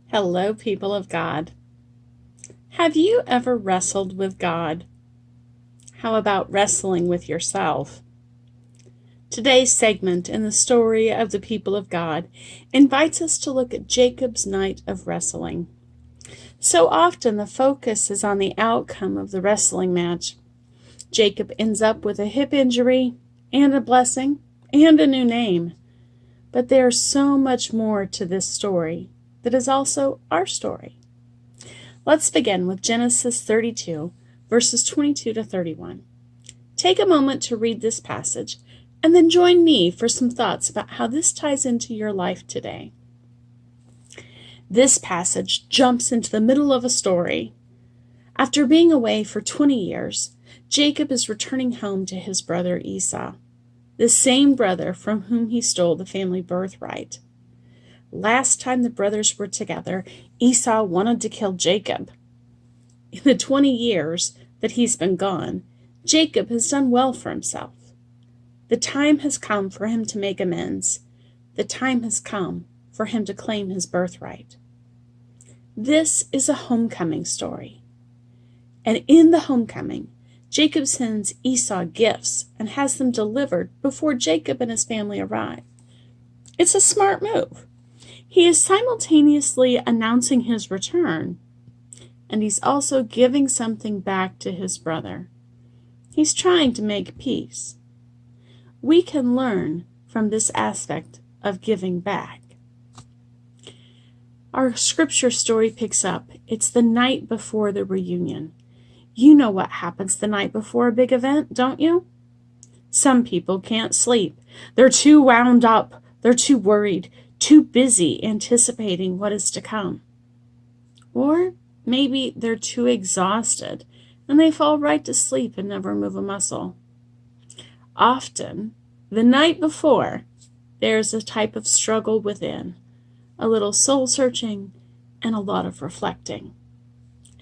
Hello, people of God. Have you ever wrestled with God? How about wrestling with yourself? Today's segment in the story of the people of God invites us to look at Jacob's night of wrestling. So often the focus is on the outcome of the wrestling match. Jacob ends up with a hip injury and a blessing and a new name. But there's so much more to this story that is also our story. Let's begin with Genesis 32, verses 22 to 31. Take a moment to read this passage, and then join me for some thoughts about how this ties into your life today. This passage jumps into the middle of a story. After being away for 20 years, Jacob is returning home to his brother Esau, the same brother from whom he stole the family birthright. Last time the brothers were together, Esau wanted to kill Jacob. In the 20 years that he's been gone, Jacob has done well for himself. The time has come for him to make amends. The time has come for him to claim his birthright. This is a homecoming story. And in the homecoming, Jacob sends Esau gifts and has them delivered before Jacob and his family arrive. It's a smart move. He is simultaneously announcing his return, and he's also giving something back to his brother. He's trying to make peace. We can learn from this aspect of giving back. Our scripture story picks up. It's the night before the reunion. You know what happens the night before a big event, don't you? Some people can't sleep. They're too wound up. They're too worried, too busy anticipating what is to come. Or maybe they're too exhausted and they fall right to sleep and never move a muscle. Often, the night before, there's a type of struggle within, a little soul searching and a lot of reflecting.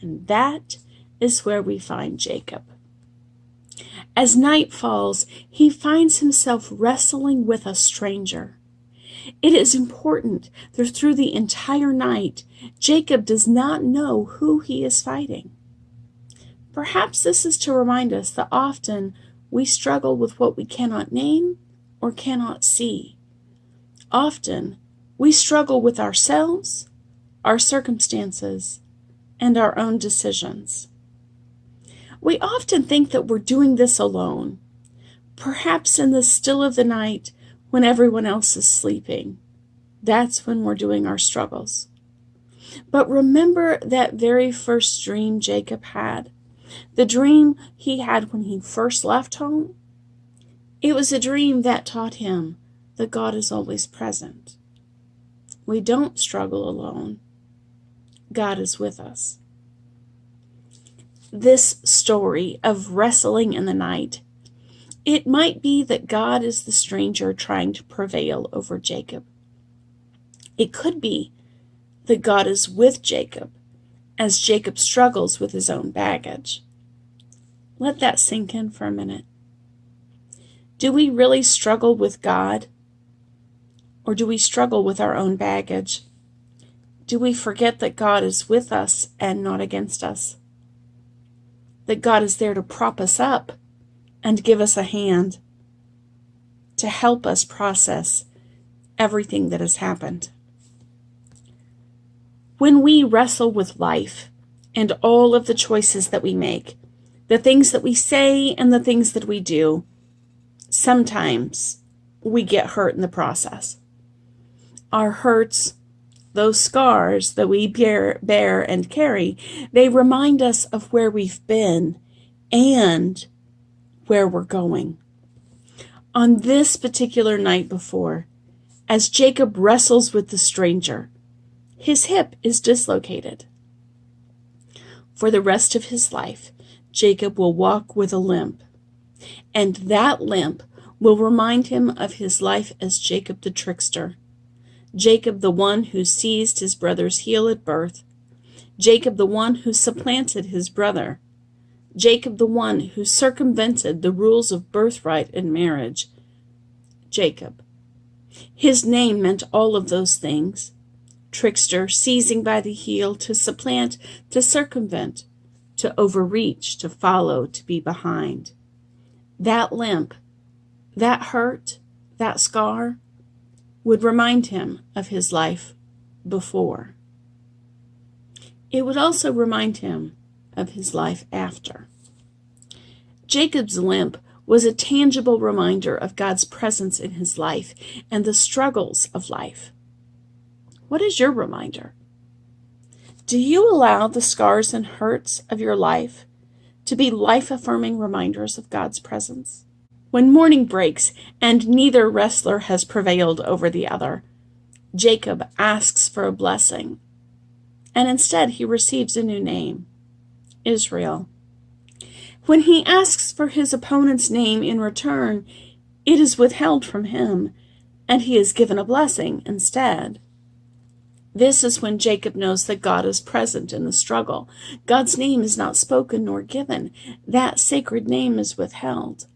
And that is where we find Jacob. As night falls, he finds himself wrestling with a stranger. It is important that through the entire night, Jacob does not know who he is fighting. Perhaps this is to remind us that often we struggle with what we cannot name or cannot see. Often we struggle with ourselves, our circumstances, and our own decisions. We often think that we're doing this alone, perhaps in the still of the night when everyone else is sleeping. That's when we're doing our struggles. But remember that very first dream Jacob had, the dream he had when he first left home? It was a dream that taught him that God is always present. We don't struggle alone. God is with us. This story of wrestling in the night, it might be that God is the stranger trying to prevail over Jacob. It could be that God is with Jacob as Jacob struggles with his own baggage. Let that sink in for a minute. Do we really struggle with God? Or do we struggle with our own baggage? Do we forget that God is with us and not against us? That God is there to prop us up and give us a hand to help us process everything that has happened. When we wrestle with life and all of the choices that we make, the things that we say and the things that we do, sometimes we get hurt in the process. Our hurts, those scars that we bear and carry, they remind us of where we've been and where we're going. On this particular night before, as Jacob wrestles with the stranger, his hip is dislocated. For the rest of his life, Jacob will walk with a limp, and that limp will remind him of his life as Jacob the trickster, Jacob the one who seized his brother's heel at birth, Jacob the one who supplanted his brother, Jacob the one who circumvented the rules of birthright and marriage. Jacob. His name meant all of those things, trickster, seizing by the heel, to supplant, to circumvent, to overreach, to follow, to be behind. That limp, that hurt, that scar would remind him of his life before. It would also remind him of his life after. Jacob's limp was a tangible reminder of God's presence in his life and the struggles of life. What is your reminder? Do you allow the scars and hurts of your life to be life-affirming reminders of God's presence? When morning breaks and neither wrestler has prevailed over the other, Jacob asks for a blessing, and instead he receives a new name, Israel. When he asks for his opponent's name in return, it is withheld from him, and he is given a blessing instead. This is when Jacob knows that God is present in the struggle. God's name is not spoken nor given. That sacred name is withheld.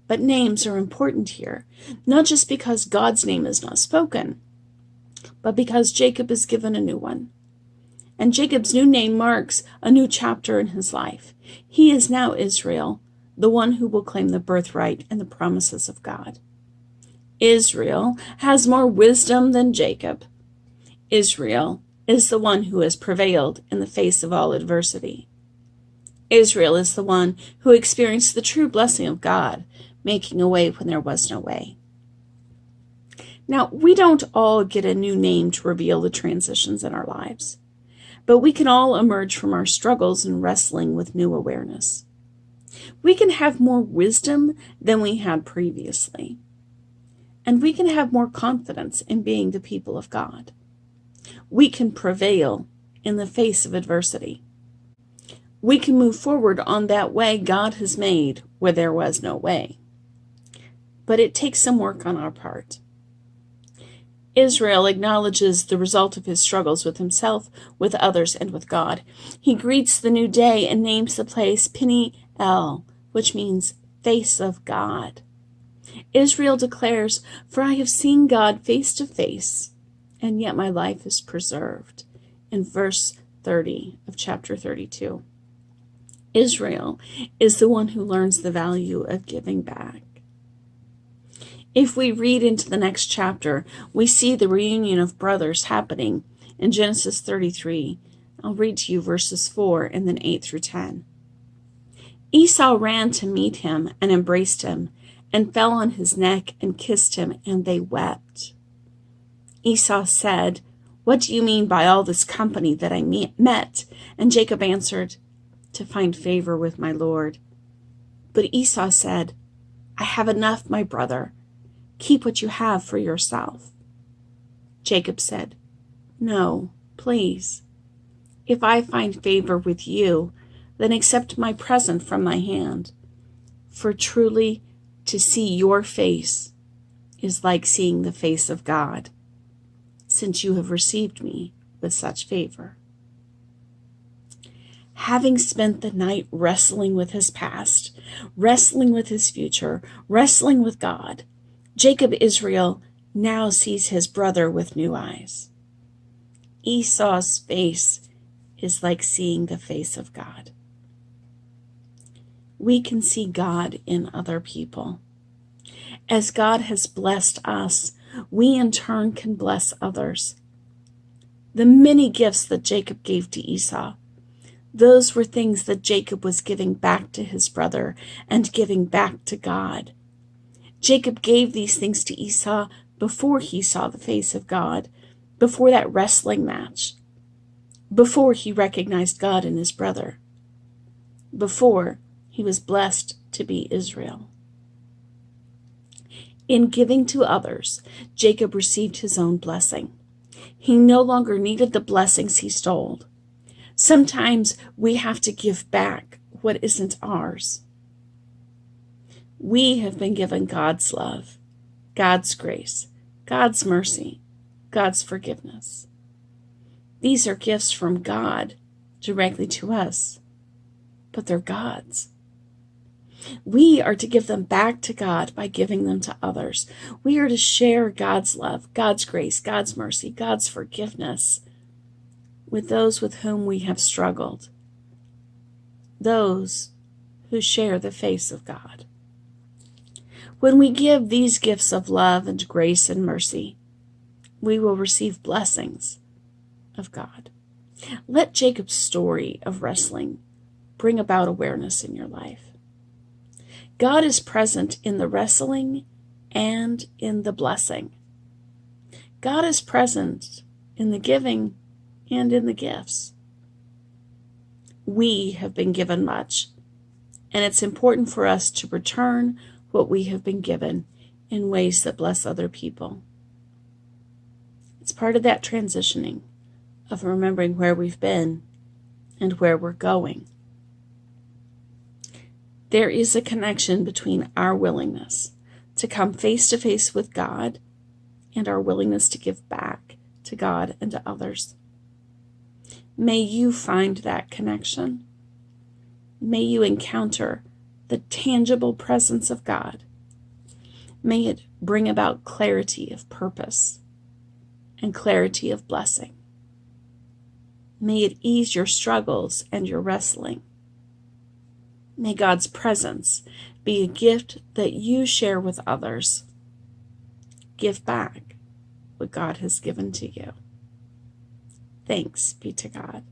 But names are important here, not just because God's name is not spoken, but because Jacob is given a new one. And Jacob's new name marks a new chapter in his life. He is now Israel, the one who will claim the birthright and the promises of God. Israel has more wisdom than Jacob. Israel is the one who has prevailed in the face of all adversity. Israel is the one who experienced the true blessing of God, making a way when there was no way. Now, we don't all get a new name to reveal the transitions in our lives, but we can all emerge from our struggles and wrestling with new awareness. We can have more wisdom than we had previously, and we can have more confidence in being the people of God. We can prevail in the face of adversity. We can move forward on that way God has made where there was no way. But it takes some work on our part. Israel acknowledges the result of his struggles with himself, with others, and with God. He greets the new day and names the place Peniel, which means face of God. Israel declares, "For I have seen God face to face, and yet my life is preserved," in verse 30 of chapter 32. Israel is the one who learns the value of giving back. If we read into the next chapter, we see the reunion of brothers happening in Genesis 33. I'll read to you verses 4 and then 8 through 10. Esau ran to meet him and embraced him and fell on his neck and kissed him, and they wept. Esau said, "What do you mean by all this company that I met?" And Jacob answered, "To find favor with my Lord." But Esau said, "I have enough, my brother. Keep what you have for yourself." Jacob said, "No, please. If I find favor with you, then accept my present from my hand. For truly to see your face is like seeing the face of God, since you have received me with such favor." Having spent the night wrestling with his past, wrestling with his future, wrestling with God, Jacob Israel now sees his brother with new eyes. Esau's face is like seeing the face of God. We can see God in other people. As God has blessed us, we in turn can bless others. The many gifts that Jacob gave to Esau, those were things that Jacob was giving back to his brother and giving back to God. Jacob gave these things to Esau before he saw the face of God, before that wrestling match, before he recognized God in his brother, before he was blessed to be Israel. In giving to others, Jacob received his own blessing. He no longer needed the blessings he stole. Sometimes we have to give back what isn't ours. We have been given God's love, God's grace, God's mercy, God's forgiveness. These are gifts from God directly to us, but they're God's. We are to give them back to God by giving them to others. We are to share God's love, God's grace, God's mercy, God's forgiveness with those with whom we have struggled, those who share the face of God. When we give these gifts of love and grace and mercy, we will receive blessings of God. Let Jacob's story of wrestling bring about awareness in your life. God is present in the wrestling and in the blessing. God is present in the giving and in the gifts. We have been given much, and it's important for us to return what we have been given in ways that bless other people. It's part of that transitioning of remembering where we've been and where we're going. There is a connection between our willingness to come face to face with God and our willingness to give back to God and to others. May you find that connection. May you encounter the tangible presence of God. May it bring about clarity of purpose and clarity of blessing. May it ease your struggles and your wrestling. May God's presence be a gift that you share with others. Give back what God has given to you. Thanks be to God.